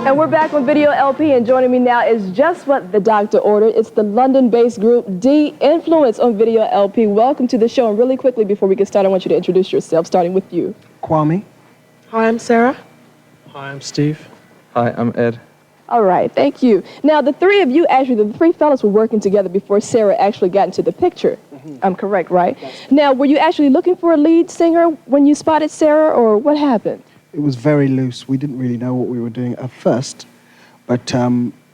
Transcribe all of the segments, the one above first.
And we're back on Video LP, and joining me now is just what the doctor ordered. It's the London-based group D-Influence on Video LP. Welcome to the show. And really quickly, before we get started, I want you to introduce yourself, starting with you. Kwame. Hi, I'm Sarah. Hi, I'm Steve. Hi, I'm Ed. All right, thank you. Now, the three of you, actually, the three fellas were working together before Sarah actually got into the picture. I'm correct, right? Now, were you actually looking for a lead singer when you spotted Sarah, or what happened? It was very loose. We didn't really know what we were doing at first, but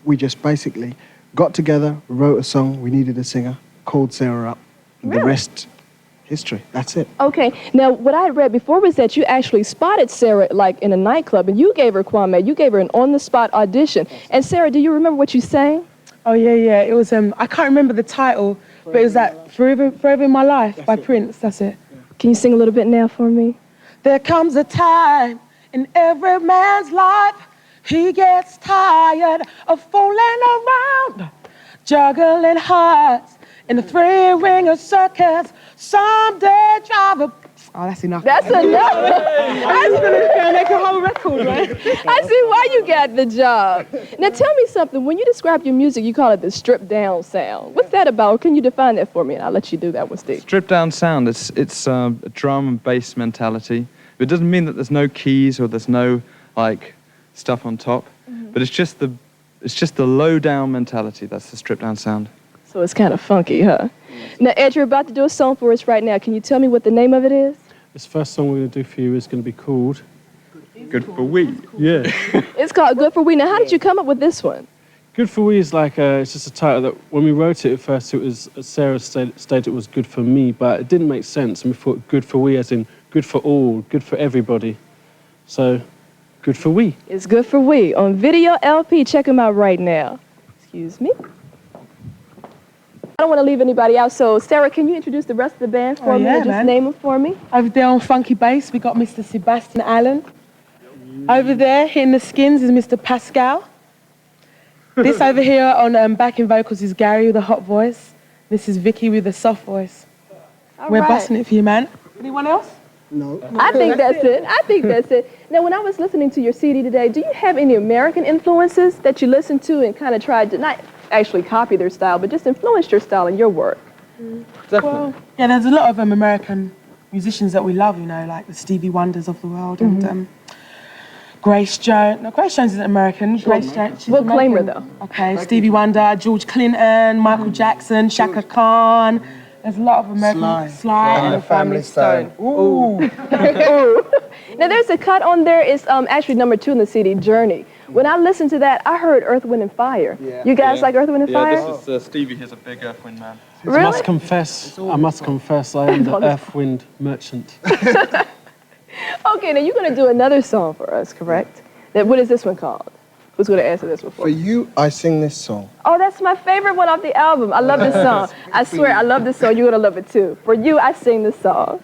we just basically got together, wrote a song. We needed a singer, called Sarah up. And Really? The rest, history. That's it. Okay, now what I read before was that you actually spotted Sarah like in a nightclub, and you gave her, Kwame, you gave her an on-the-spot audition. And Sarah, do you remember what you sang? Oh, yeah. It was, I can't remember the title, but it was that Forever in My Life by Prince. That's it. Can you sing a little bit now for me? There comes a time in every man's life, he gets tired of fooling around, juggling hearts in a three-ring circus. Someday drive a... Oh, that's enough. That's enough. I was gonna make a whole record, right? I see why you got the job. Now tell me something. When you describe your music, you call it the stripped-down sound. What's that about? Can you define that for me? And I'll let you do that one, Steve. Stripped down sound, it's a drum and bass mentality. It doesn't mean that there's no keys or there's no like stuff on top, but it's just the low down mentality. That's the stripped down sound. So it's kind of funky, huh? Now, Ed, you're about to do a song for us right now. Can you tell me what the name of it is? This first song we're going to do for you is going to be called Good for We. Yeah. It's called Good for We. Now, how did you come up with this one? Good for We is like it's just a title that when we wrote it at first, it was Sarah stated it was good for me, but it didn't make sense, and we thought good for we as in good for all, good for everybody. So, good for we. It's Good for We on Video LP. Check them out right now. Excuse me. I don't want to leave anybody out, so Sarah, can you introduce the rest of the band for me? Yeah, And just name them for me. Over there on funky bass, we got Mr. Sebastian Allen. Over there, hitting the skins, is Mr. Pascal. This over here on backing vocals is Gary with a hot voice. This is Vicky with a soft voice. We're busting it for you, man. Anyone else? No. I think that's it. I think that's it. Now, when I was listening to your CD today, do you have any American influences that you listened to and kind of tried to not actually copy their style, but just influenced your style in your work? Definitely. Well, yeah, there's a lot of American musicians that we love, you know, like the Stevie Wonders of the world and Grace Jones. No, Grace Jones isn't American. Grace Jones. She's We'll claim her, American. though. Okay, Stevie Wonder, George Clinton, Michael Jackson, Shaka Khan. There's a lot of American. Sly and the Family Stone. Ooh. Now, there's a cut on there. It's actually number 2 in the CD, Journey. When I listened to that, I heard Earth, Wind, and Fire. Yeah. You guys like Earth, Wind, and Fire? Yeah, this is Stevie. He's a big Earth Wind man. Really? I must confess, I am the Earth Wind merchant. Okay, now you're going to do another song for us, correct? What is this one called? Who's going to answer this one for For me? you, I sing this song. Oh, that's my favorite one off the album. I love this song. I swear, I love this song. You're going to love it too. For you, I sing this song.